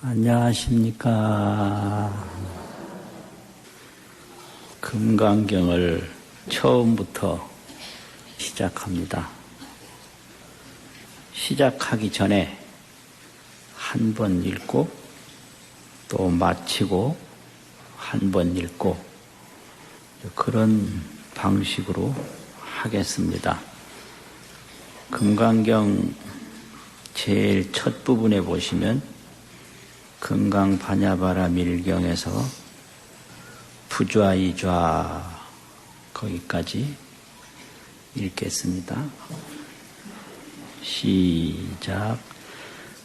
안녕하십니까. 금강경을 처음부터 시작합니다. 시작하기 전에 한 번 읽고 또 마치고 한 번 읽고 그런 방식으로 하겠습니다. 금강경 제일 첫 부분에 보시면 금강반야바라 밀경에서 부좌이좌 거기까지 읽겠습니다. 시작.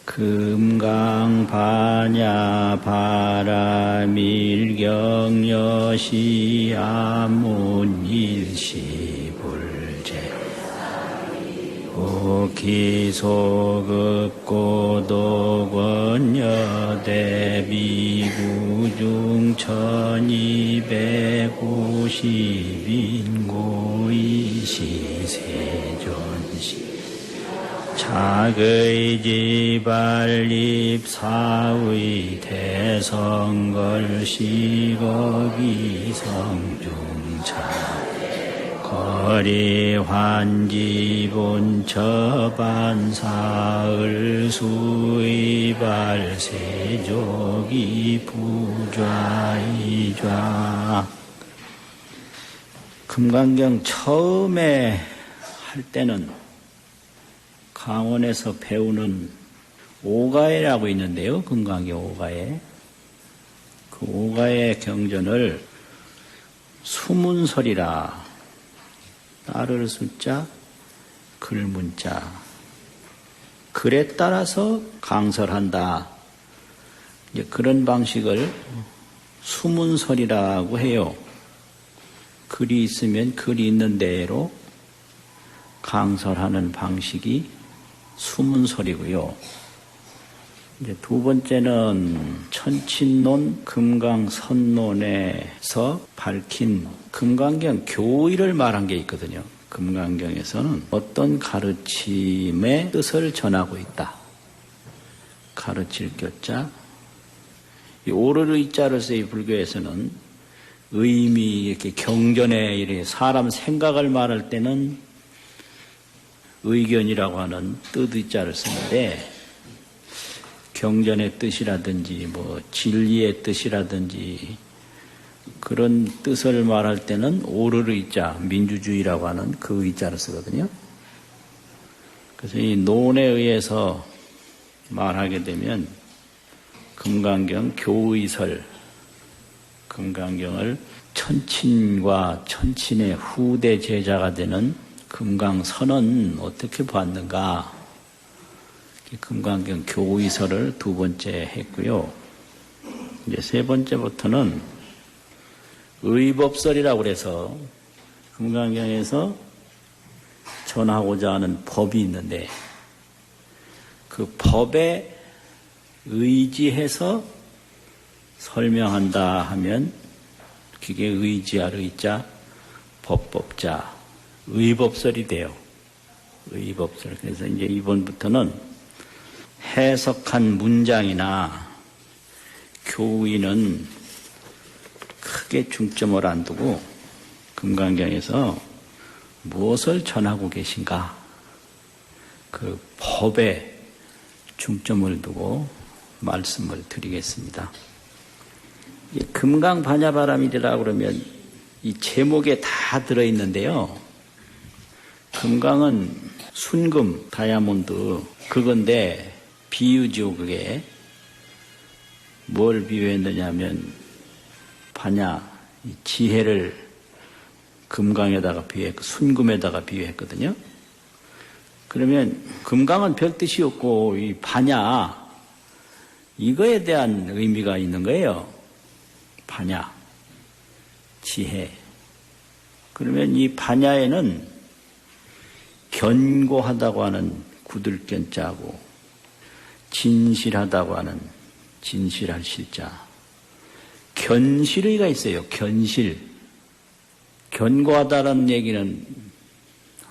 금강반야바라 밀경여시 아문일시불제 기소급고도권여대 미구중 1250인고이시 세존시 작의지발립 사의 대성걸 시거기 성중차 거리환지본 처반사을 수의발 세족이 부좌이좌. 금강경 처음에 할 때는 강원에서 배우는 오가해라고 있는데요. 금강경 오가해. 그 오가해 경전을 수문설이라 따를 숫자, 글문자. 글에 따라서 강설한다. 이제 그런 방식을 수문설이라고 해요. 글이 있으면 글이 있는 대로 강설하는 방식이 수문설이고요. 이제 두 번째는 천친론 금강선론에서 밝힌 금강경 교의를 말한 게 있거든요. 금강경에서는 어떤 가르침의 뜻을 전하고 있다. 가르칠 교자. 이 오르르 자로서 이 불교에서는 의미 이렇게 경전에 이렇게 사람 생각을 말할 때는 의견이라고 하는 뜻의 자를 쓰는데 경전의 뜻이라든지 진리의 뜻이라든지 그런 뜻을 말할 때는 오르르 의자, 민주주의라고 하는 그 의자를 쓰거든요. 그래서 이 논에 의해서 말하게 되면 금강경 교의설, 금강경을 천친과 천친의 후대 제자가 되는 금강선은 어떻게 봤는가? 금강경 교의설을 두 번째 했고요. 이제 세 번째부터는 의법설이라고 그래서 금강경에서 전하고자 하는 법이 있는데 그 법에 의지해서 설명한다 하면 그게 의지할 의자, 법법자, 의법설이 돼요. 의법설. 그래서 이제 이번부터는 해석한 문장이나 교의는 크게 중점을 안 두고 금강경에서 무엇을 전하고 계신가 그 법에 중점을 두고 말씀을 드리겠습니다. 금강반야바라밀이라고 그러면 이 제목에 다 들어있는데요. 금강은 순금, 다이아몬드 그건데 비유죠. 그게 뭘 비유했느냐 하면 반야, 지혜를 금강에다가 비유했고 순금에다가 비유했거든요. 그러면 금강은 별 뜻이 없고 이 반야 이거에 대한 의미가 있는 거예요. 반야, 지혜. 그러면 이 반야에는 견고하다고 하는 굳을견자고 진실하다고 하는 진실할 실자. 견실의가 있어요. 견실. 견고하다라는 얘기는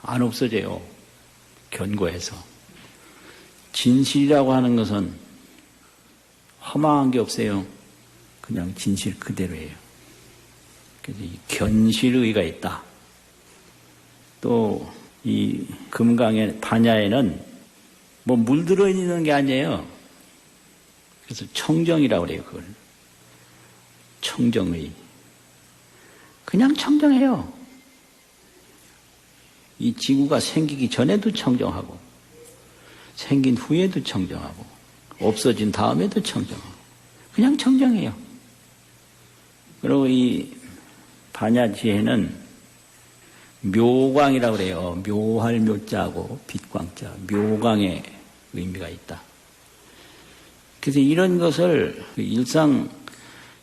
안 없어져요. 견고해서. 진실이라고 하는 것은 허망한 게 없어요. 그냥 진실 그대로예요. 그래서 이 견실의가 있다. 또 이 금강의 반야에는 뭐 물들어 있는 게 아니에요. 그래서 청정이라고 그래요. 그걸 청정의. 그냥 청정해요. 이 지구가 생기기 전에도 청정하고 생긴 후에도 청정하고 없어진 다음에도 청정하고 그냥 청정해요. 그리고 이 반야지혜는 묘광이라고 그래요. 묘할 묘자하고 빛광자, 묘광의 의미가 있다. 그래서 이런 것을 일상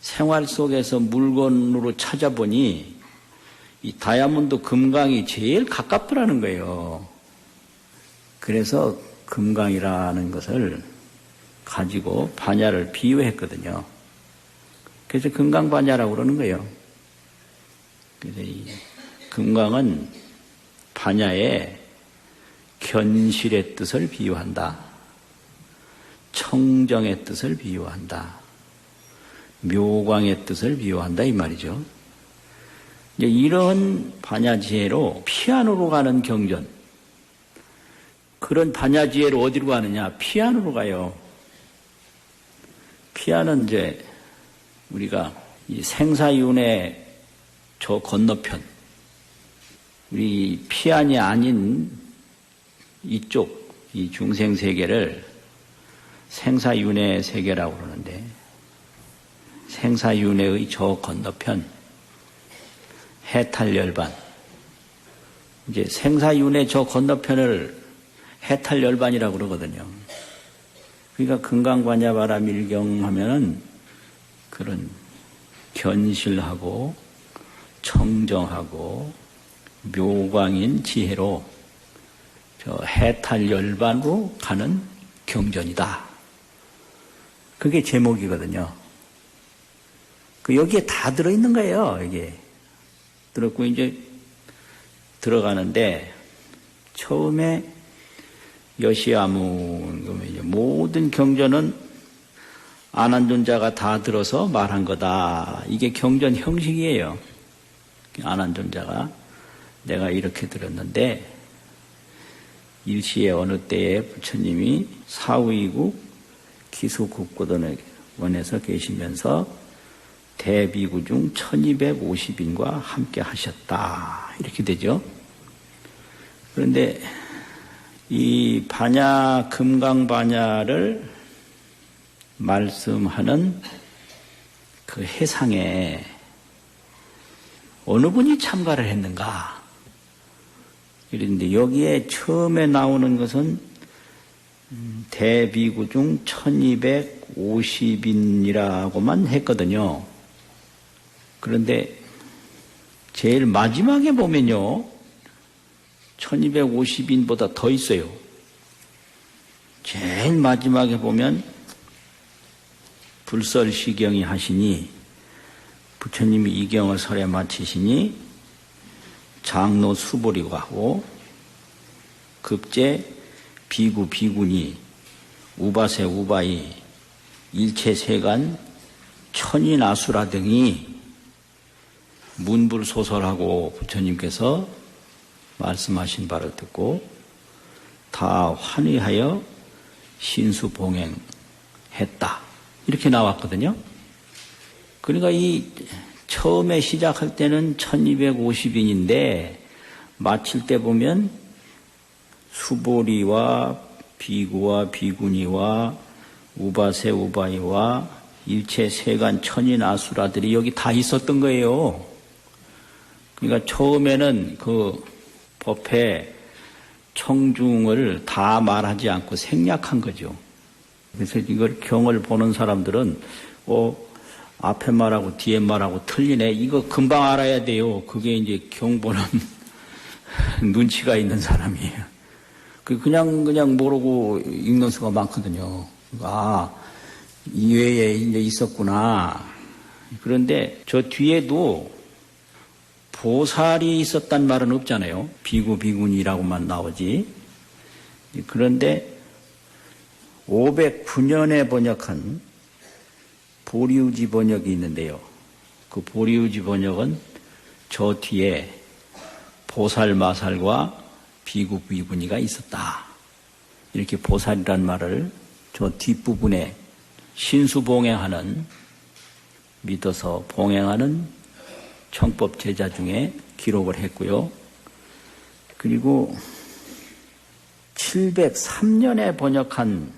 생활 속에서 물건으로 찾아보니 이 다이아몬드 금강이 제일 가깝더라는 거예요. 그래서 금강이라는 것을 가지고 반야를 비유했거든요. 그래서 금강반야라고 그러는 거예요. 그래서 이 금강은 반야의 견실의 뜻을 비유한다. 청정의 뜻을 비유한다. 묘광의 뜻을 비유한다 이 말이죠. 이제 이런 반야지혜로 피안으로 가는 경전. 그런 반야지혜로 어디로 가느냐? 피안으로 가요. 피안은 이제 우리가 이 생사윤회 저 건너편, 우리 피안이 아닌 이쪽, 이 중생세계를 생사윤회 세계라고 그러는데, 생사윤회의 저 건너편, 해탈열반. 이제 생사윤회 저 건너편을 해탈열반이라고 그러거든요. 그러니까 금강반야바라밀경 하면은 그런 견실하고 청정하고 묘광인 지혜로 저 해탈열반으로 가는 경전이다. 그게 제목이거든요. 여기에 다 들어있는 거예요. 이게 들었고 이제 들어가는데 처음에 여시아문 모든 경전은 아난존자가 다 들어서 말한 거다. 이게 경전 형식이에요. 아난존자가 내가 이렇게 들었는데 일시에 어느 때에 부처님이 사의국 기수국고던에 원에서 계시면서 대비구 중 1250인과 함께 하셨다. 이렇게 되죠. 그런데 이 반야, 금강반야를 말씀하는 그 해상에 어느 분이 참가를 했는가? 그런데 여기에 처음에 나오는 것은 대비구 중 1250인이라고만 했거든요. 그런데 제일 마지막에 보면요, 1250인보다 더 있어요. 제일 마지막에 보면 불설시경이 하시니 부처님이 이 경을 설에 마치시니 장로 수보리고 하고 급제 비구 비구니 우바세 우바이 일체세간 천인아수라 등이 문불소설하고 부처님께서 말씀하신 바를 듣고 다 환희하여 신수봉행했다. 이렇게 나왔거든요. 그러니까 이 처음에 시작할 때는 1250인인데 마칠 때 보면 수보리와 비구와 비구니와 우바세 우바이와 일체 세간 천인 아수라들이 여기 다 있었던 거예요. 그러니까 처음에는 그 법회 청중을 다 말하지 않고 생략한 거죠. 그래서 이걸 경을 보는 사람들은 앞에 말하고 뒤에 말하고 틀리네. 이거 금방 알아야 돼요. 그게 이제 경 보는 눈치가 있는 사람이에요. 그냥 모르고 읽는 수가 많거든요. 이외에 이제 있었구나. 그런데 저 뒤에도 보살이 있었단 말은 없잖아요. 비구, 비구니라고만 나오지. 그런데 509년에 번역한 보리우지 번역이 있는데요. 그 보리우지 번역은 저 뒤에 보살마살과 비구 비구니가 있었다. 이렇게 보살이란 말을 저 뒷부분에 신수봉행하는, 믿어서 봉행하는 청법 제자 중에 기록을 했고요. 그리고 703년에 번역한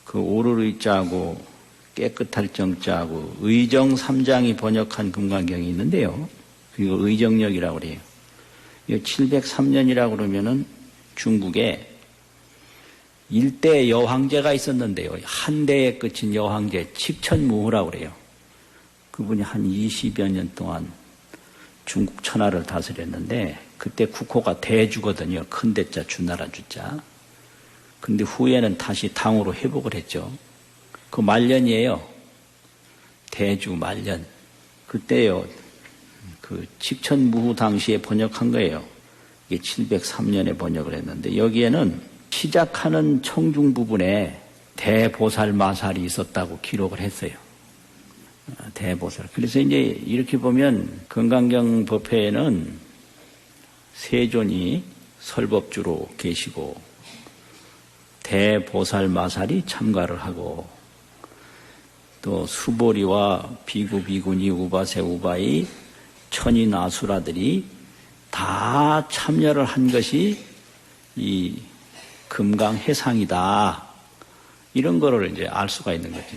그 오르르자하고 깨끗할 정자하고 의정 3장이 번역한 금강경이 있는데요. 그리고 의정역이라고 그래요. 703년이라고 그러면은 중국에 일대 여황제가 있었는데요. 한 대에 끝인 여황제 칙천무후라고 그래요. 그분이 한 20여 년 동안 중국 천하를 다스렸는데 그때 국호가 대주거든요. 큰 대자 주나라 주자. 근데 후에는 다시 당으로 회복을 했죠. 그 말년이에요. 대주 말년. 그때요. 그 칙천무후 당시에 번역한 거예요. 이게 703년에 번역을 했는데 여기에는 시작하는 청중 부분에 대보살마살이 있었다고 기록을 했어요. 대보살. 그래서 이제 이렇게 보면 금강경 법회에는 세존이 설법주로 계시고 대보살마살이 참가를 하고 또 수보리와 비구 비구니 우바세 우바이 천인 아수라들이 다 참여를 한 것이 이 금강해상이다. 이런 거를 이제 알 수가 있는 거죠.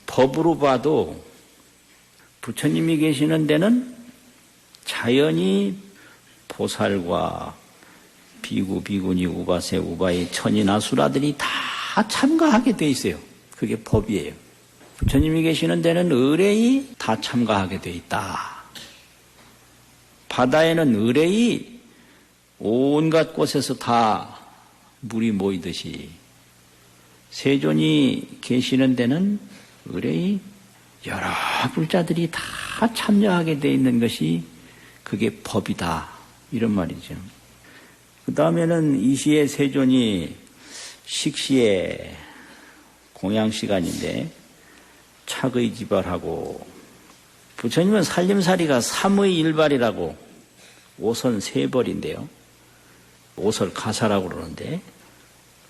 법으로 봐도 부처님이 계시는 데는 자연히 보살과 비구, 비구니, 우바세, 우바이, 천인, 아수라들이 다 참가하게 돼 있어요. 그게 법이에요. 부처님이 계시는 데는 의뢰이 다 참가하게 돼 있다. 바다에는 의뢰이 온갖 곳에서 다 물이 모이듯이 세존이 계시는 데는 의뢰이 여러 불자들이 다 참여하게 돼 있는 것이 그게 법이다. 이런 말이죠. 그 다음에는 이 시에 세존이 식시에 공양 시간인데 착의지발하고 부처님은 살림살이가 삼의일발이라고 오선 세벌인데요. 오설 가사라고 그러는데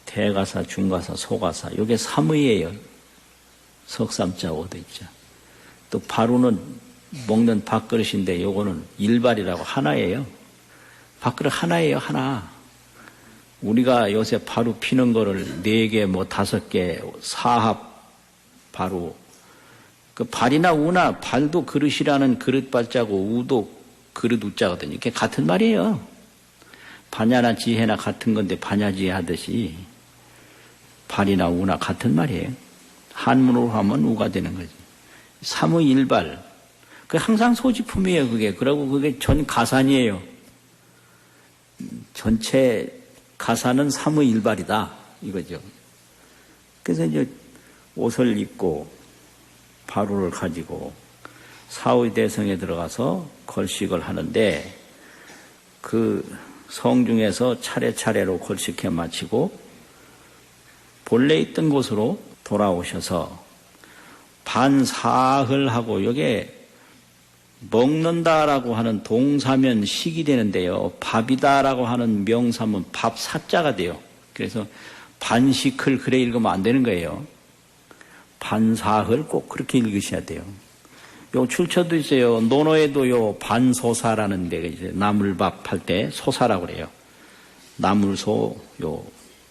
대가사, 중가사, 소가사 이게 삼의예요. 석삼자 오대자. 또 바루는 먹는 밥그릇인데 요거는 일발이라고 하나예요. 밥그릇 하나예요. 하나. 우리가 요새 바루 피는 거를 4개 뭐 5개 사합 바루 그 발이나 우나 발도 그릇이라는 그릇 발자고 우도 그릇 우자거든요. 이게 같은 말이에요. 반야나 지혜나 같은 건데 반야지혜 하듯이 발이나 우나 같은 말이에요. 한문으로 하면 우가 되는 거지. 삼의일발. 그 항상 소지품이에요. 그게. 그러고 그게 전 가산이에요. 전체 가산은 삼의일발이다. 이거죠. 그래서 이제 옷을 입고 바루를 가지고 사의대성에 들어가서 걸식을 하는데 그 성중에서 차례차례로 걸식해 마치고 본래 있던 곳으로 돌아오셔서 반사흘 하고 이게 먹는다라고 하는 동사면 식이 되는데요. 밥이다라고 하는 명사면 밥 사자가 돼요. 그래서 반식흘 그래 읽으면 안 되는 거예요. 반사흘 꼭 그렇게 읽으셔야 돼요. 요 출처도 있어요. 논어에도 요 반소사라는 데가 이제 나물밥 할 때 소사라고 그래요. 나물소 요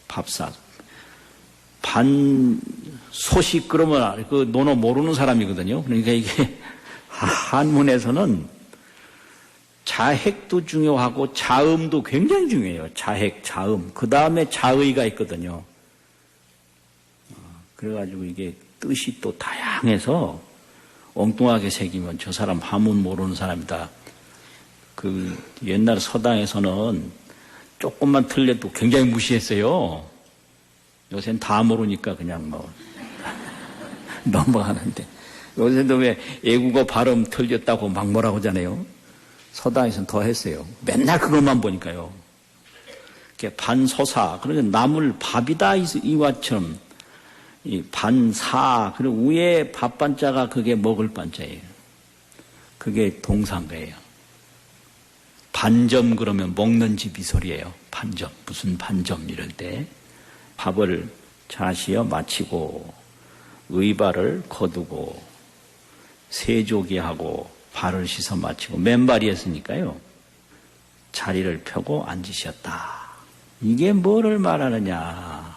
밥사. 반소식 그러면 그 논어 모르는 사람이거든요. 그러니까 이게 한문에서는 자핵도 중요하고 자음도 굉장히 중요해요. 자핵, 자음. 그 다음에 자의가 있거든요. 그래가지고 이게 뜻이 또 다양해서 엉뚱하게 새기면 저 사람 한문 모르는 사람이다. 그 옛날 서당에서는 조금만 틀려도 굉장히 무시했어요. 요새는 다 모르니까 그냥 뭐 넘어가는데 요새도 왜 애국어 발음 틀렸다고 막 뭐라고 하잖아요. 서당에서는 더 했어요. 맨날 그것만 보니까요. 반소사 그러니까 나물 밥이다 이와처럼 이 반사, 그리고 위에 밥반자가 그게 먹을 반자예요. 그게 동사인 거예요. 반점 그러면 먹는 집 이 소리예요. 반점, 무슨 반점 이럴 때 밥을 자시어 마치고 의발을 거두고 세조기하고 발을 씻어 마치고 맨발이었으니까요. 자리를 펴고 앉으셨다. 이게 뭐를 말하느냐.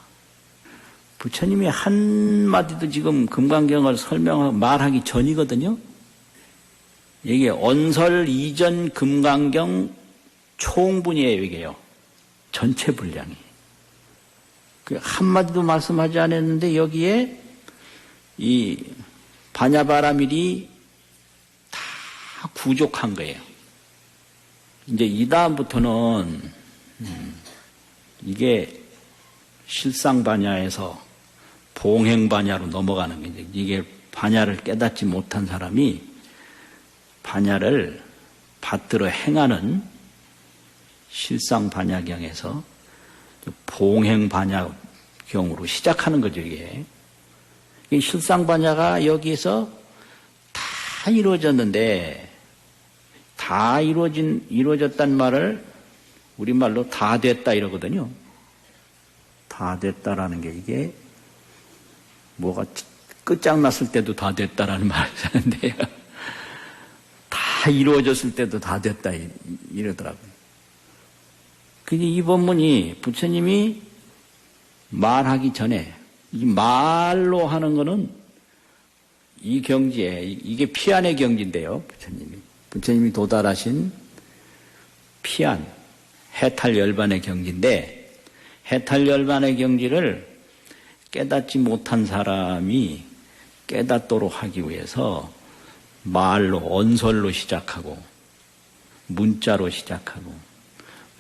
부처님이 한마디도 지금 금강경을 설명하고 말하기 전이거든요. 이게 언설 이전 금강경 총분이에요, 이게요. 전체 분량이. 한마디도 말씀하지 않았는데 여기에 이 반야바라밀이 다 구족한 거예요. 이제 이 다음부터는 이게 실상반야에서 봉행반야로 넘어가는 거죠. 이게 반야를 깨닫지 못한 사람이 반야를 받들어 행하는 실상반야경에서 봉행반야경으로 시작하는 거죠, 이게. 이 실상반야가 여기서 다 이루어졌는데, 다 이루어졌단 말을 우리말로 다 됐다 이러거든요. 다 됐다라는 게 이게 뭐가 끝장났을 때도 다 됐다라는 말을 하는데요. 다 이루어졌을 때도 다 됐다 이러더라고요. 근데 이 법문이 부처님이 말하기 전에 이 말로 하는 거는 이 경지에 이게 피안의 경지인데요. 부처님이 도달하신 피안 해탈열반의 경지인데 해탈열반의 경지를 깨닫지 못한 사람이 깨닫도록 하기 위해서 말로 언설로 시작하고 문자로 시작하고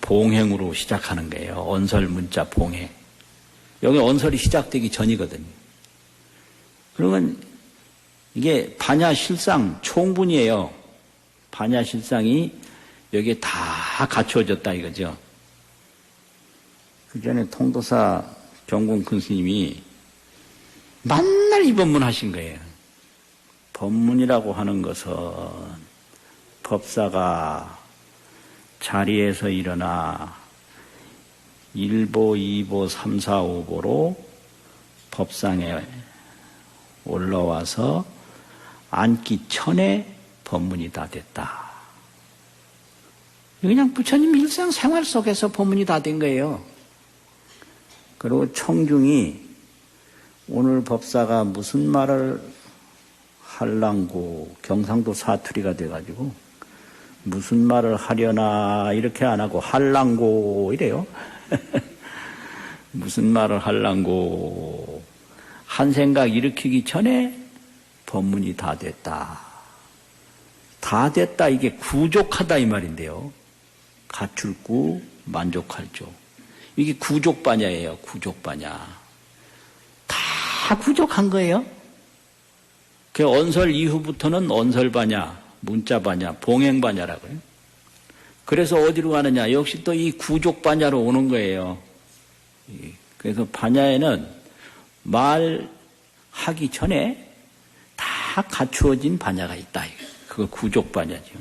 봉행으로 시작하는 거예요. 언설, 문자, 봉행. 여기 언설이 시작되기 전이거든요. 그러면 이게 반야실상 총분이에요. 반야실상이 여기에 다 갖추어졌다 이거죠. 그 전에 통도사 경공 큰 스님이 만날 이 법문 하신 거예요. 법문이라고 하는 것은 법사가 자리에서 일어나 1보, 2보, 3, 4, 5보로 법상에 올라와서 앉기 전에 법문이 다 됐다. 그냥 부처님 일상생활 속에서 법문이 다 된 거예요. 그리고 청중이 오늘 법사가 무슨 말을 할랑고 경상도 사투리가 돼가지고 무슨 말을 하려나 이렇게 안 하고 할랑고 이래요. 무슨 말을 할랑고 한 생각 일으키기 전에 법문이 다 됐다. 다 됐다 이게 구족하다 이 말인데요. 갖출 구 만족할 조. 이게 구족반야예요. 구족반야. 다 구족한 거예요. 그 언설 이후부터는 언설반야, 문자반야, 봉행반야라고요. 그래서 어디로 가느냐? 역시 또 이 구족반야로 오는 거예요. 그래서 반야에는 말하기 전에 다 갖추어진 반야가 있다. 그거 구족반야죠.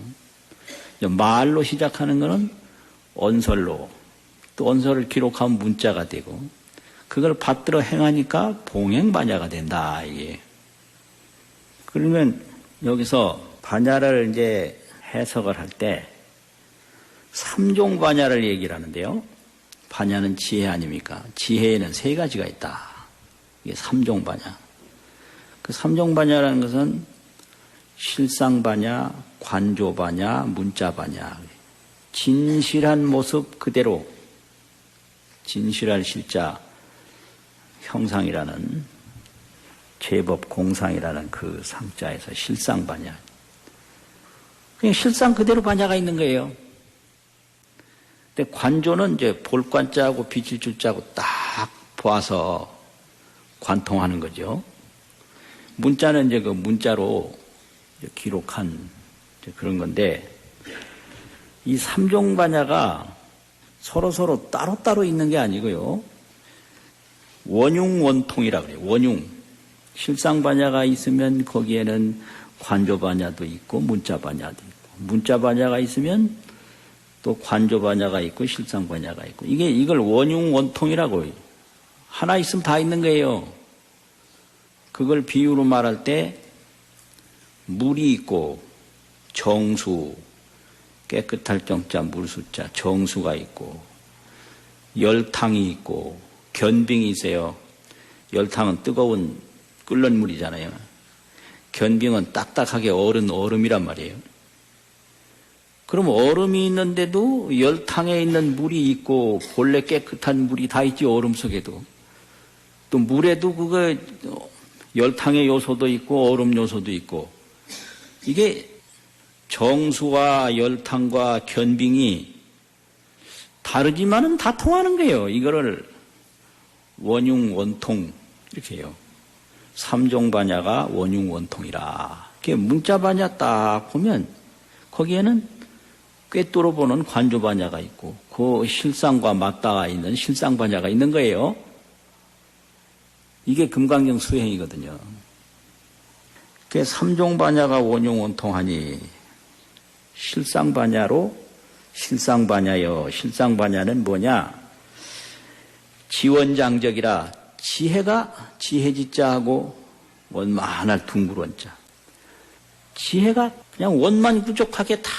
말로 시작하는 거는 언설로, 또 언설을 기록하면 문자가 되고, 그걸 받들어 행하니까 봉행반야가 된다. 이게. 그러면 여기서 반야를 이제 해석을 할 때 삼종 반야를 얘기를 하는데요. 반야는 지혜 아닙니까? 지혜에는 세 가지가 있다. 이게 삼종 반야. 그 삼종 반야라는 것은 실상 반야, 관조 반야, 문자 반야. 진실한 모습 그대로 진실할 실자 형상이라는 제법 공상이라는 그 상자에서 실상 반야. 그냥 실상 그대로 반야가 있는 거예요. 근데 관조는 이제 볼 관자하고 비칠 줄자하고 딱 보아서 관통하는 거죠. 문자는 이제 그 문자로 이제 기록한 이제 그런 건데, 이 삼종 반야가 서로 따로따로 있는 게 아니고요. 원융 원통이라 그래요. 원융. 실상반야가 있으면 거기에는 관조반야도 있고 문자반야도 있고, 문자반야가 있으면 또 관조반야가 있고 실상반야가 있고, 이걸 원융원통이라고. 하나 있으면 다 있는 거예요. 그걸 비유로 말할 때 물이 있고 정수, 깨끗할 정자 물수자 정수가 있고, 열탕이 있고 견빙이 있어요. 열탕은 뜨거운 끓는 물이잖아요. 견빙은 딱딱하게 얼음이란 말이에요. 그럼 얼음이 있는데도 열탕에 있는 물이 있고 본래 깨끗한 물이 다 있지, 얼음 속에도. 또 물에도 열탕의 요소도 있고 얼음 요소도 있고, 이게 정수와 열탕과 견빙이 다르지만은 다 통하는 거예요. 이거를 원융원통 이렇게 해요. 삼종반야가 원융원통이라. 문자반야 딱 보면 거기에는 꿰뚫어 보는 관조반야가 있고 그 실상과 맞닿아 있는 실상반야가 있는 거예요. 이게 금강경 수행이거든요. 삼종반야가 원융원통하니 실상반야로 실상반야요. 실상반야는 뭐냐? 지원장적이라, 지혜가 지혜지자하고 원만할 둥그런자. 지혜가 그냥 원만 부족하게 다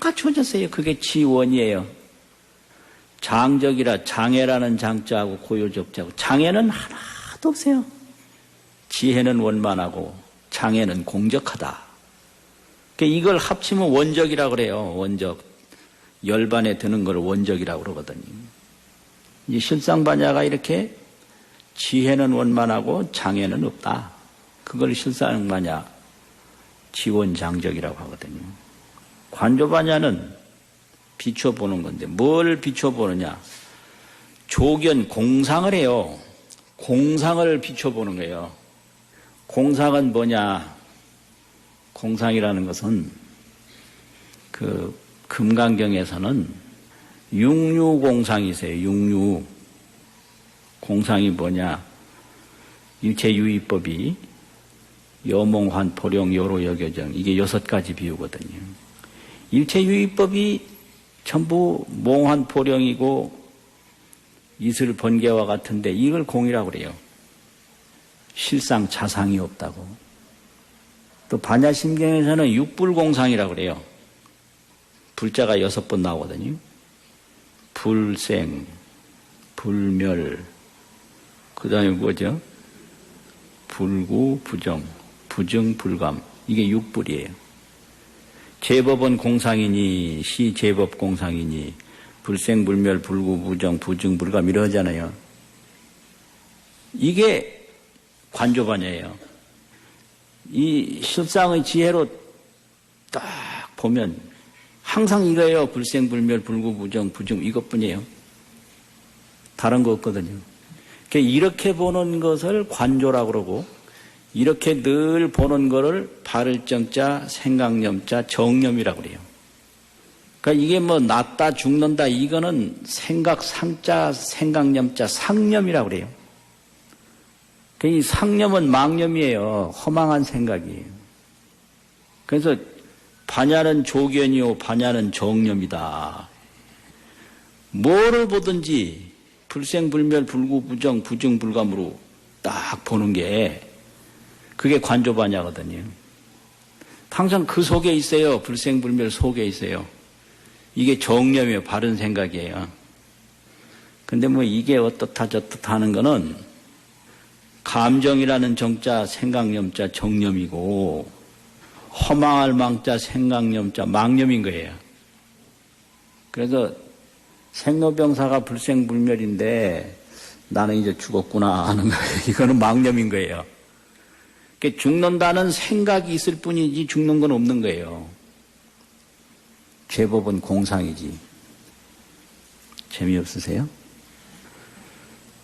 갖춰졌어요. 그게 지원이에요. 장적이라, 장애라는 장자하고 고요적자하고, 장애는 하나도 없어요. 지혜는 원만하고 장애는 공적하다. 이걸 합치면 원적이라고 그래요. 원적. 열반에 드는 걸 원적이라고 그러거든요. 이 실상반야가 이렇게 지혜는 원만하고 장애는 없다. 그걸 실상반야 지원장적이라고 하거든요. 관조반야는 비춰보는 건데 뭘 비춰보느냐? 조견 공상을 해요. 공상을 비춰보는 거예요. 공상은 뭐냐? 공상이라는 것은 금강경에서는 육류공상이 있어요. 육류. 공상이 뭐냐? 일체유의법이 여몽환, 포령, 여로, 여교정, 이게 6가지 비유거든요. 일체유의법이 전부 몽환, 포령이고 이슬, 번개와 같은데 이걸 공이라고 그래요. 실상 자상이 없다고. 또 반야심경에서는 육불공상이라고 그래요. 불자가 6번 나오거든요. 불생, 불멸, 그 다음에 뭐죠? 불구, 부정, 부정, 불감. 이게 육불이에요. 제법은 공상이니, 시 제법 공상이니, 불생, 불멸, 불구, 부정, 부정, 불감 이러잖아요. 이게 관조반야예요. 이 실상의 지혜로 딱 보면 항상 이거예요. 불생, 불멸, 불구, 부정, 부정 이것뿐이에요. 다른 거 없거든요. 이렇게 보는 것을 관조라고 그러고, 이렇게 늘 보는 것을 발을정자, 생각념자, 정념이라고 그래요. 그러니까 이게 뭐 낫다, 죽는다 이거는 생각상자, 생각념자, 상념이라고 그래요. 이 상념은 망념이에요. 허망한 생각이에요. 그래서 반야는 조견이요, 반야는 정념이다. 뭐를 보든지 불생불멸, 불구, 부정, 부정, 불감으로 딱 보는 게 그게 관조반야거든요. 항상 그 속에 있어요. 불생불멸 속에 있어요. 이게 정념이에요. 바른 생각이에요. 근데 뭐 이게 어떻다 저떻다 하는 거는 감정이라는 정자, 생각념자, 정념이고 허망할 망자, 생각념자, 망념인 거예요. 그래서 생로병사가 불생불멸인데 나는 이제 죽었구나 하는 거예요. 이거는 망념인 거예요. 죽는다는 생각이 있을 뿐이지 죽는 건 없는 거예요. 제법은 공상이지. 재미없으세요?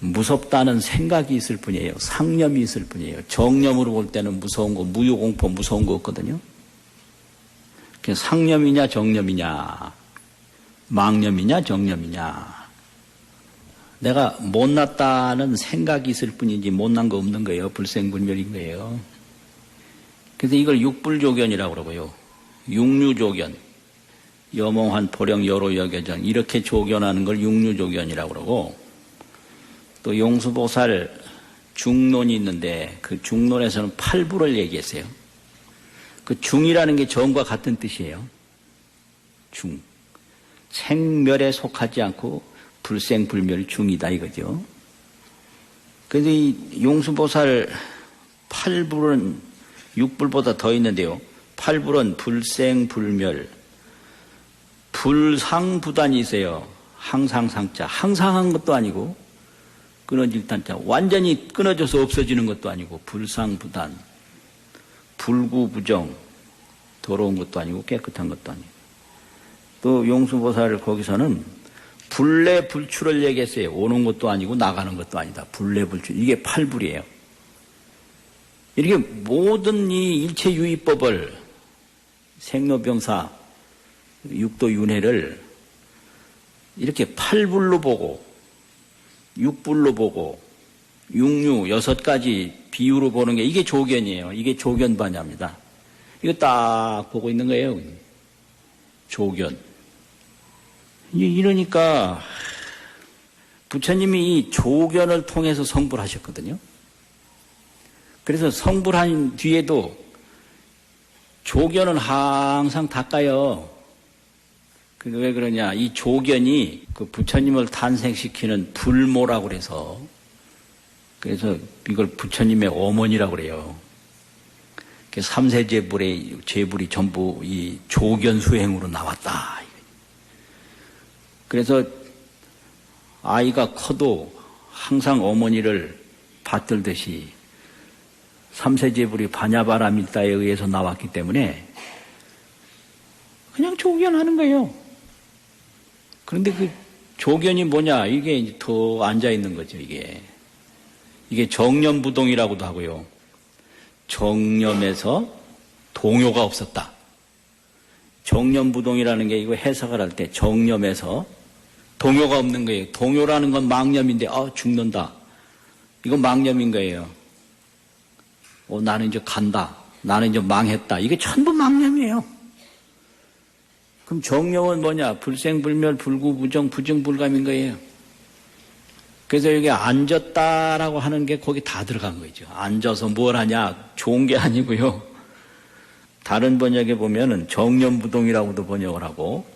무섭다는 생각이 있을 뿐이에요. 상념이 있을 뿐이에요. 정념으로 볼 때는 무서운 거, 무효공포 무서운 거 없거든요. 상념이냐 정념이냐, 망념이냐 정념이냐. 내가 못났다는 생각이 있을 뿐이지 못난 거 없는 거예요. 불생불멸인 거예요. 그래서 이걸 육불조견이라고 그러고요. 육류조견, 여몽한 보령 여로여견 이렇게 조견하는 걸 육류조견이라고 그러고, 또 용수보살 중론이 있는데 그 중론에서는 팔부를 얘기했어요. 그 중이라는 게 정과 같은 뜻이에요. 중. 생멸에 속하지 않고 불생불멸 중이다 이거죠. 그래서 이 용수보살 팔불은 육불보다 더 있는데요. 팔불은 불생불멸, 불상부단이 있어요. 항상상자. 항상한 것도 아니고 끊어질 단자. 완전히 끊어져서 없어지는 것도 아니고 불상부단, 불구부정, 더러운 것도 아니고 깨끗한 것도 아니고. 또 용수보살 거기서는 불내불출을 얘기했어요. 오는 것도 아니고 나가는 것도 아니다. 불내불출. 이게 팔불이에요. 이렇게 모든 이 일체유의법을 생로병사, 육도윤회를 이렇게 팔불로 보고 육불로 보고 육류 6가지 비유로 보는 게 이게 조견이에요. 이게 조견반야입니다. 이거 딱 보고 있는 거예요. 조견. 이러니까 부처님이 이 조견을 통해서 성불 하셨거든요. 그래서 성불한 뒤에도 조견은 항상 닦아요. 왜 그러냐. 이 조견이 그 부처님을 탄생시키는 불모라고 그래서 이걸 부처님의 어머니라고 그래요. 삼세제불의 제불이 전부 이 조견 수행으로 나왔다. 그래서 아이가 커도 항상 어머니를 받들듯이 삼세제불이 반야바라밀다에 의해서 나왔기 때문에 그냥 조견하는 거예요. 그런데 그 조견이 뭐냐? 이게 더 앉아있는 거죠, 이게. 이게 정념부동이라고도 하고요. 정념에서 동요가 없었다. 정념부동이라는 게 이거 해석을 할 때 정념에서 동요가 없는 거예요. 동요라는 건 망념인데, 죽는다. 이건 망념인 거예요. 나는 이제 간다. 나는 이제 망했다. 이게 전부 망념이에요. 그럼 정념은 뭐냐? 불생불멸, 불구부정, 부정불감인 거예요. 그래서 여기 앉았다라고 하는 게 거기 다 들어간 거죠. 앉아서 뭘 하냐? 좋은 게 아니고요. 다른 번역에 보면은 정념부동이라고도 번역을 하고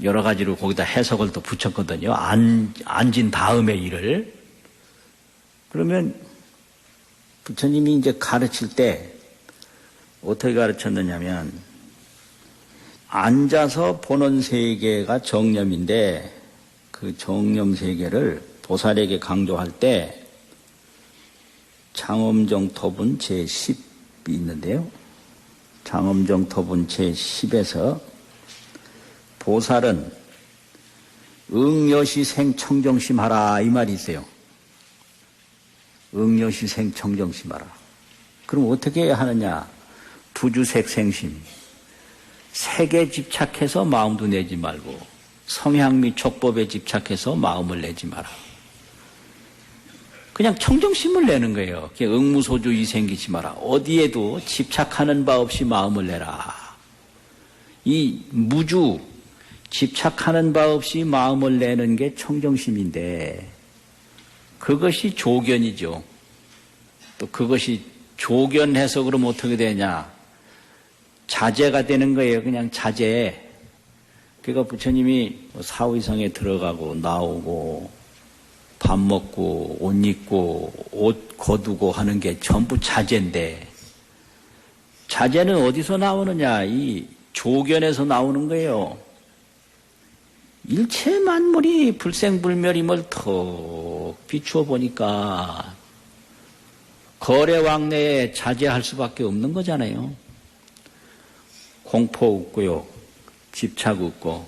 여러 가지로 거기다 해석을 또 붙였거든요. 앉은 다음의 일을. 그러면 부처님이 이제 가르칠 때 어떻게 가르쳤느냐면 앉아서 보는 세계가 정념인데 그 정념 세계를 보살에게 강조할 때 장엄정토분 제10이 있는데요. 장엄정토분 제10에서 보살은 응여시생 청정심하라 이 말이 있어요. 응여시생 청정심하라. 그럼 어떻게 해야 하느냐? 부주색생심. 색에 집착해서 마음도 내지 말고 성향 및 촉법에 집착해서 마음을 내지 마라. 그냥 청정심을 내는 거예요. 응무소주의 생기지 마라. 어디에도 집착하는 바 없이 마음을 내라. 이 무주, 집착하는 바 없이 마음을 내는 게 청정심인데 그것이 조견이죠. 또 그것이 조견해서 그러면 어떻게 되냐? 자제가 되는 거예요. 그냥 자제. 그러니까 부처님이 사위성에 들어가고 나오고 밥 먹고 옷 입고 옷 거두고 하는 게 전부 자제인데 자제는 어디서 나오느냐? 이 조견에서 나오는 거예요. 일체 만물이 불생불멸임을 턱 비추어 보니까 거래왕래에 자제할 수밖에 없는 거잖아요. 공포 없고요. 집착 없고.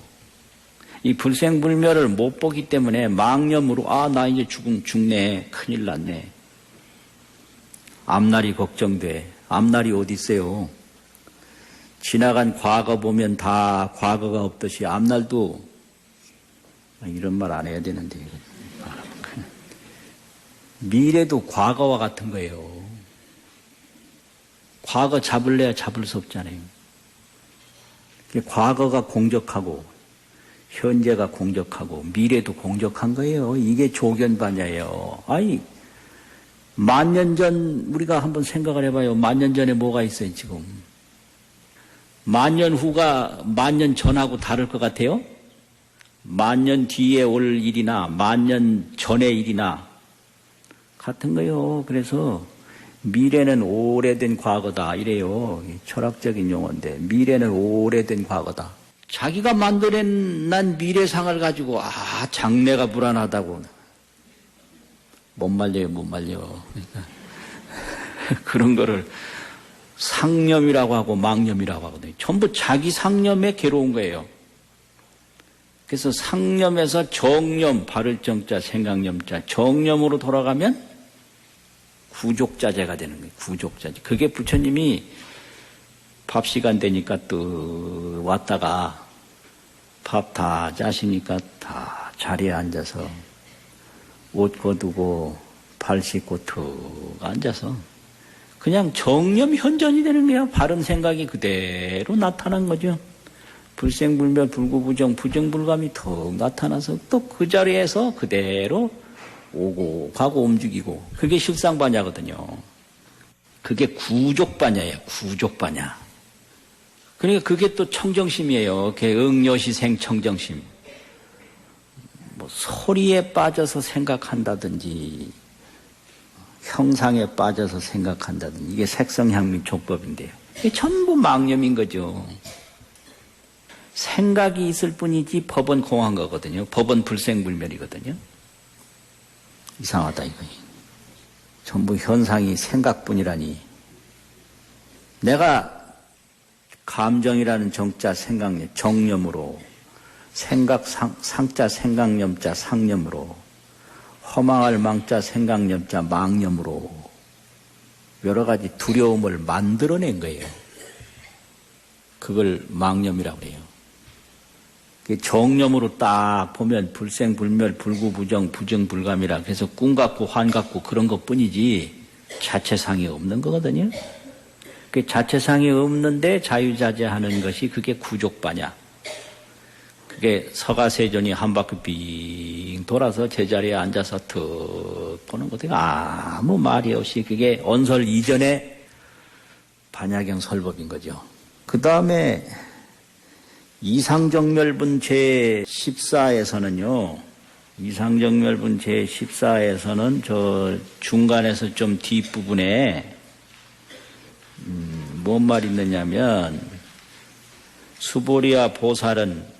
이 불생불멸을 못 보기 때문에 망념으로 나 이제 죽네. 큰일 났네. 앞날이 걱정돼. 앞날이 어디 있어요. 지나간 과거 보면 다 과거가 없듯이 앞날도 이런 말 안 해야 되는데. 미래도 과거와 같은 거예요. 과거 잡을래야 잡을 수 없잖아요. 과거가 공적하고 현재가 공적하고 미래도 공적한 거예요. 이게 조견반야예요. 아니, 10,000년 전 우리가 한번 생각을 해봐요. 10,000년 전에 뭐가 있어요 지금? 10,000년 후가 10,000년 전하고 다를 것 같아요? 10,000년 뒤에 올 일이나 10,000년 전의 일이나 같은 거예요. 그래서 미래는 오래된 과거다 이래요. 철학적인 용어인데 미래는 오래된 과거다. 자기가 만들어낸 미래상을 가지고 장래가 불안하다고 못 말려요. 그러니까 그런 거를 상념이라고 하고 망념이라고 하거든요. 전부 자기 상념에 괴로운 거예요. 그래서 상념에서 정념, 바를 정자, 생각념자, 정념으로 돌아가면 구족자재가 되는 거예요. 구족자재. 그게 부처님이 밥 시간 되니까 또 왔다가 밥 다 짜시니까 다 자리에 앉아서 옷 거두고 발 씻고 툭 앉아서 그냥 정념 현전이 되는 거예요. 바른 생각이 그대로 나타난 거죠. 불생불멸, 불구부정, 부정불감이 턱 나타나서 또 그 자리에서 그대로 오고 가고 움직이고 그게 실상반야거든요. 그게 구족반야예요. 구족반야. 그러니까 그게 또 청정심이에요. 개응여시생 청정심. 뭐 소리에 빠져서 생각한다든지 형상에 빠져서 생각한다든지 이게 색성향미 족법인데요. 이게 전부 망념인 거죠. 생각이 있을 뿐이지 법은 공한 거거든요. 법은 불생불멸이거든요. 이상하다 이거. 전부 현상이 생각뿐이라니. 내가 감정이라는 정자 생각념, 정념으로 생각 상자 생각념자 상념으로 허망할 망자 생각념자 망념으로 여러 가지 두려움을 만들어낸 거예요. 그걸 망념이라고 해요. 정념으로 딱 보면 불생불멸, 불구부정, 부정불감이라 그래서 꿈 같고 환 같고 그런 것뿐이지 자체상이 없는 거거든요. 그 자체상이 없는데 자유자재하는 것이 그게 구족반야. 그게 서가세존이 한 바퀴 빙 돌아서 제자리에 앉아서 툭 보는 것도 아무 말이 없이 그게 언설 이전의 반야경 설법인 거죠. 그 다음에 이상정멸분 제14에서는요, 이상정멸분 제14에서는 저 중간에서 좀 뒷부분에, 뭔 말이 있느냐면, 수보리와 보살은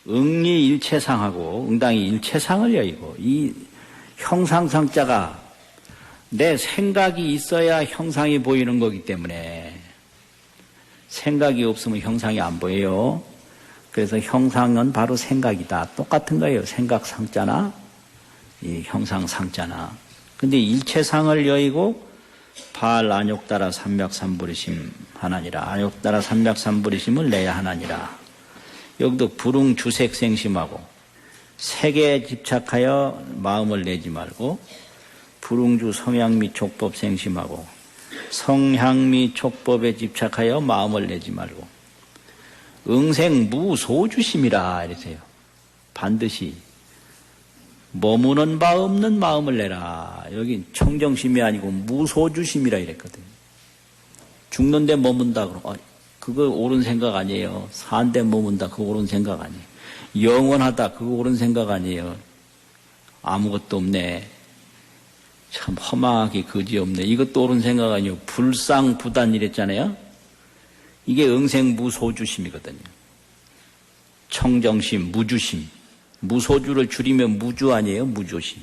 응리 일체상하고 응당이 일체상을 여의고, 이 형상상자가 내 생각이 있어야 형상이 보이는 거기 때문에, 생각이 없으면 형상이 안 보여요. 그래서 형상은 바로 생각이다. 똑같은 거예요. 생각 상자나 이 형상 상자나. 근데 일체상을 여의고 발 안욕따라 삼맥삼부리심 하나니라. 안욕따라 삼맥삼부리심을 내야 하나니라. 여기도 불응 주색생심하고 색에 집착하여 마음을 내지 말고 불응주 성향 및 족법 생심하고 성향 및 촉법에 집착하여 마음을 내지 말고 응생무소주심이라 이러세요. 반드시 머무는 바 없는 마음을 내라. 여기 청정심이 아니고 무소주심이라 이랬거든요. 죽는데 머문다 그러고 그거 옳은 생각 아니에요. 산데 머문다 그거 옳은 생각 아니에요. 영원하다 그거 옳은 생각 아니에요. 아무것도 없네. 참 험하게 거지없네. 이것도 옳은 생각 아니에요. 불상부단 이랬잖아요. 이게 응생무소주심이거든요. 청정심, 무주심. 무소주를 줄이면 무주 아니에요. 무조심.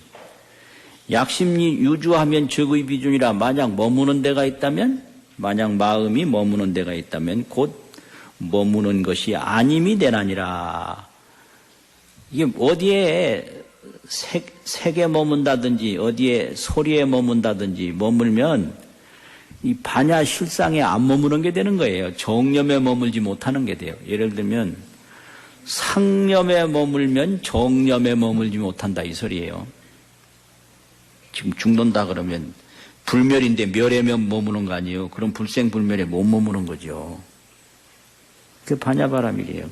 약심이 유주하면 적의 비준이라 만약 머무는 데가 있다면 만약 마음이 머무는 데가 있다면 곧 머무는 것이 아님이 되나니라. 이게 어디에 색에 머문다든지 어디에 소리에 머문다든지 머물면 이 반야 실상에 안 머무는 게 되는 거예요. 정념에 머물지 못하는 게 돼요. 예를 들면 상념에 머물면 정념에 머물지 못한다 이 소리예요. 지금 죽는다 그러면 불멸인데 멸에 머무는 거 아니에요. 그럼 불생불멸에 못 머무는 거죠. 그게 반야바람이래요.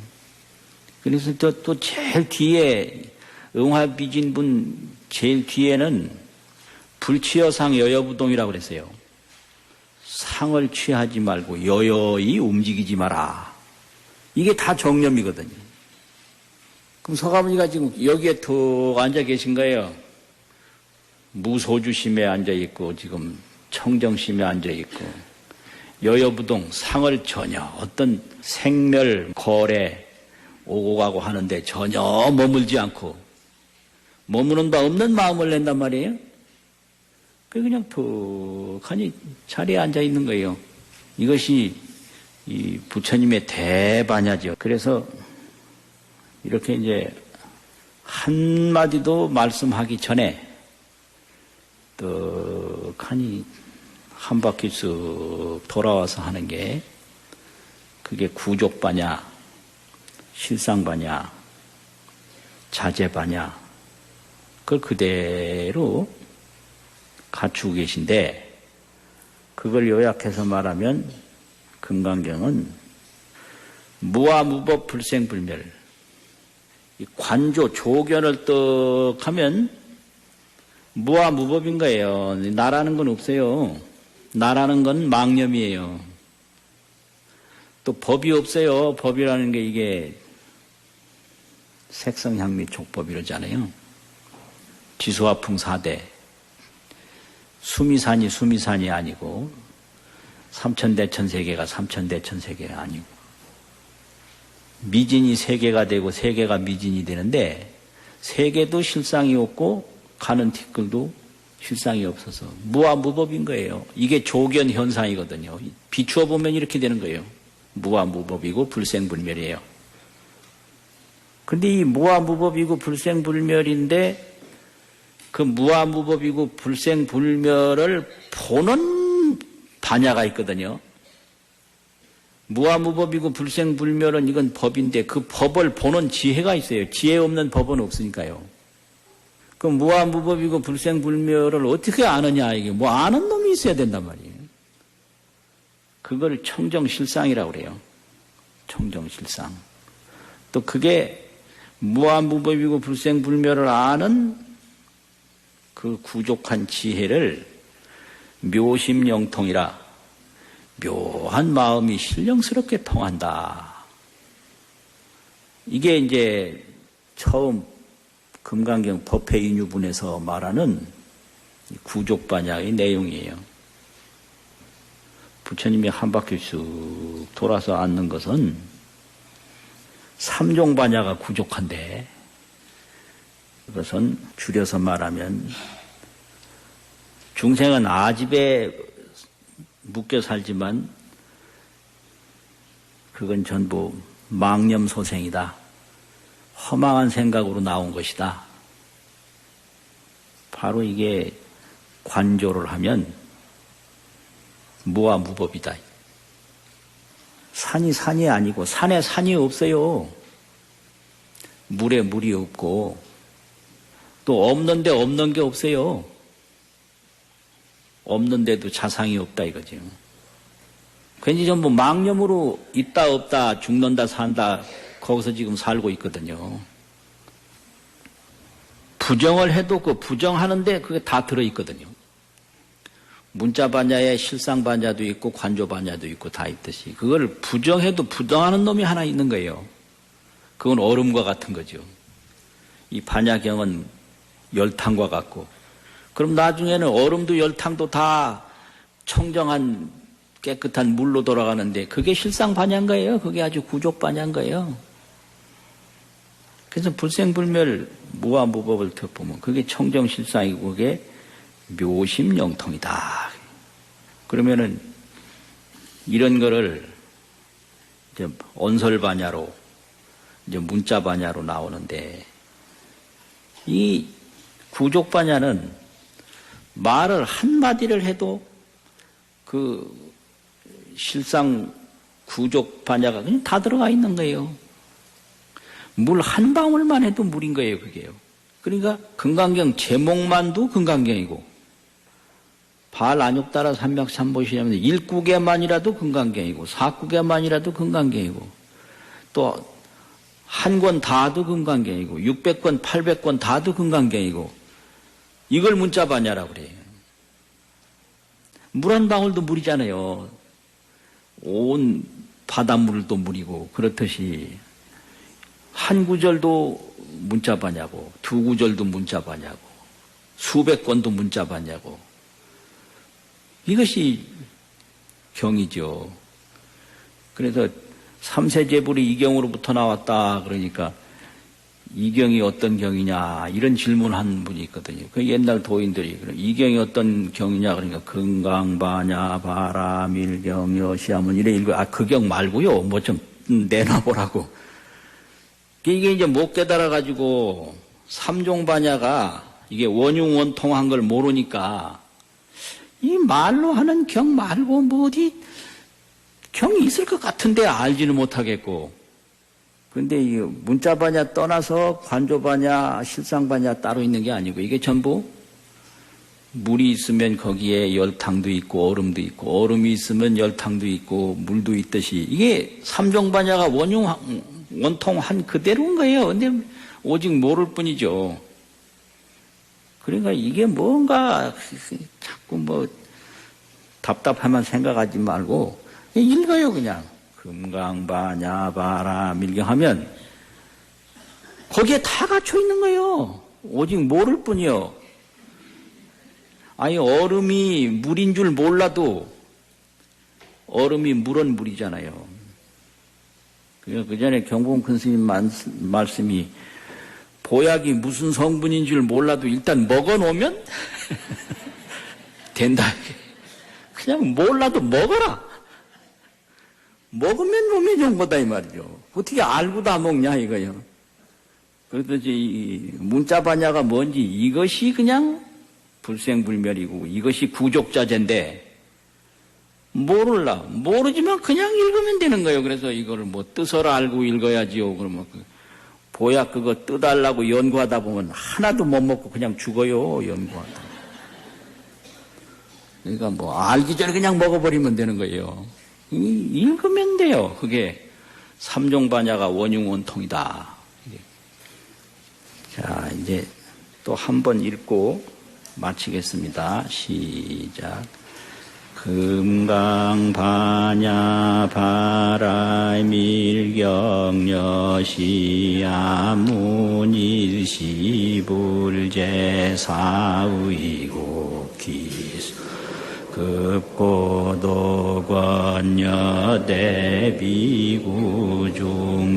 그래서 또 제일 뒤에 응화비진분 제일 뒤에는 불취여상 여여부동이라고 그랬어요. 상을 취하지 말고 여여히 움직이지 마라. 이게 다 정념이거든요. 그럼 서가모니가 지금 여기에 더 앉아 계신 거예요. 무소주심에 앉아 있고 지금 청정심에 앉아 있고 여여부동 상을 전혀 어떤 생멸 거래 오고 가고 하는데 전혀 머물지 않고 머무는 바 없는 마음을 낸단 말이에요. 그냥 푹하니 자리에 앉아 있는 거예요. 이것이 이 부처님의 대반야죠. 그래서 이렇게 이제 한마디도 말씀하기 전에 떡하니 한 바퀴 쓱 돌아와서 하는 게 그게 구족반야, 실상반야, 자제반야 그걸 그대로 갖추고 계신데 그걸 요약해서 말하면 금강경은 무아무법 불생불멸 이 관조 조견을 떡 하면 무아무법인 거예요. 나라는 건 없어요. 나라는 건 망념이에요. 또 법이 없어요. 법이라는 게 이게 색성향미 촉법이라잖아요. 지수화풍 4대 수미산이 아니고 삼천대천세계가 삼천대천세계가 아니고 미진이 세계가 되고 세계가 미진이 되는데 세계도 실상이 없고 가는 티끌도 실상이 없어서 무아무법인 거예요. 이게 조견 현상이거든요. 비추어 보면 이렇게 되는 거예요. 무아무법이고 불생불멸이에요. 근데 이 무아무법이고 불생불멸인데 그 무아무법이고 불생불멸을 보는 반야가 있거든요. 무아무법이고 불생불멸은 이건 법인데 그 법을 보는 지혜가 있어요. 지혜 없는 법은 없으니까요. 그 무아무법이고 불생불멸을 어떻게 아느냐 이게 뭐 아는 놈이 있어야 된단 말이에요. 그걸 청정실상이라고 그래요. 청정실상. 또 그게 무아무법이고 불생불멸을 아는 그 구족한 지혜를 묘심영통이라 묘한 마음이 신령스럽게 통한다. 이게 이제 처음 금강경 법회인유분에서 말하는 구족반야의 내용이에요. 부처님이 한 바퀴 쑥 돌아서 앉는 것은 삼종반야가 구족한데 그것은 줄여서 말하면 중생은 아집에 묶여 살지만 그건 전부 망념소생이다. 허망한 생각으로 나온 것이다. 바로 이게 관조를 하면 무아무법이다. 산이 아니고 산에 산이 없어요. 물에 물이 없고 또 없는데 없는 게 없어요. 없는데도 자상이 없다 이거죠. 괜히 전부 망념으로 있다 없다 죽는다 산다 거기서 지금 살고 있거든요. 부정을 해도 그 부정하는데 그게 다 들어있거든요. 문자반야에 실상반야도 있고 관조반야도 있고 다 있듯이 그걸 부정해도 부정하는 놈이 하나 있는 거예요. 그건 얼음과 같은 거죠. 이 반야경은 열탕과 같고 그럼 나중에는 얼음도 열탕도 다 청정한 깨끗한 물로 돌아가는데 그게 실상반야인 거예요. 그게 아주 구족반야인 거예요. 그래서 불생불멸 무아무법을 펴보면 그게 청정실상이고 그게 묘심영통이다. 그러면은 이런 거를 이제 언설반야로 이제 문자반야로 나오는데 이 구족반야는 말을 한마디를 해도 그 실상 구족반야가 그냥 다 들어가 있는 거예요. 물 한 방울만 해도 물인 거예요, 그게요. 그러니까 금강경 제목만도 금강경이고, 발안욕따라 삼맥삼보시냐면 1국에만이라도 금강경이고, 4국에만이라도 금강경이고, 또 한 권 다도 금강경이고, 600권, 800권 다도 금강경이고, 이걸 문자바냐라고 그래요. 물 한 방울도 물이잖아요. 온 바닷물도 물이고, 그렇듯이 한 구절도 문자바냐고, 두 구절도 문자바냐고, 수백 권도 문자바냐고. 이것이 경이죠. 그래서 삼세제불이 이경으로부터 나왔다 그러니까 이경이 어떤 경이냐 이런 질문한 분이 있거든요. 그 옛날 도인들이 이경이 어떤 경이냐 그러니까 금강바냐 바라밀경 여시하면 이래 읽고 그 경 말고요. 뭐 좀 내놔보라고. 이게 이제 못 깨달아 가지고 삼종바냐가 이게 원흉원통한 걸 모르니까 이 말로 하는 경 말고 뭐 어디 경이 있을 것 같은데 알지는 못하겠고. 그런데 이 문자바냐 떠나서 관조바냐 실상바냐 따로 있는 게 아니고 이게 전부 물이 있으면 거기에 열탕도 있고 얼음도 있고 얼음이 있으면 열탕도 있고 물도 있듯이 이게 삼종바냐가 원통한 그대로인 거예요. 근데 오직 모를 뿐이죠. 그러니까 이게 뭔가 자꾸 뭐 답답하면 생각하지 말고 읽어요 그냥. 금강바냐 바라밀경하면 거기에 다 갖춰 있는 거예요. 오직 모를 뿐이요. 아니 얼음이 물인 줄 몰라도 얼음이 물은 물이잖아요. 그 전에 경봉 큰 스님 말씀이 보약이 무슨 성분인 줄 몰라도 일단 먹어놓으면 된다. 그냥 몰라도 먹어라. 먹으면 몸에 좋은 거다 이 말이죠. 어떻게 알고 다 먹냐 이거요. 그렇듯이 문자바냐가 뭔지 이것이 그냥 불생불멸이고 이것이 구족자재인데 모르지만 그냥 읽으면 되는 거예요. 그래서 이거를 뭐 뜻을 알고 읽어야지요. 그러면 보약 그거 뜻하려고 연구하다 보면 하나도 못 먹고 그냥 죽어요. 연구하다. 그러니까 뭐 알기 전에 그냥 먹어버리면 되는 거예요. 읽으면 돼요. 그게 삼종바냐가 원흉원통이다. 자, 이제 또 한 번 읽고 마치겠습니다. 시작. 금강바냐 바라밀경여시아문일시불제사의고 기수 급고도권여 대비구중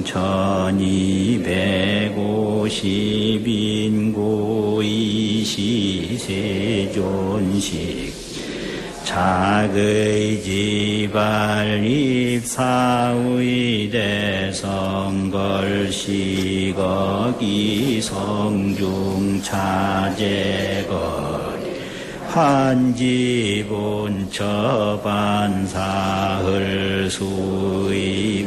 1250인고이시세존식 작의지발립사의대성걸시거기성중차제거 한지본처반사흘 수의발세조기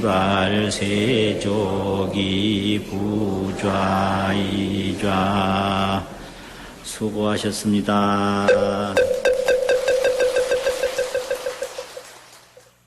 부좌이좌 수고하셨습니다.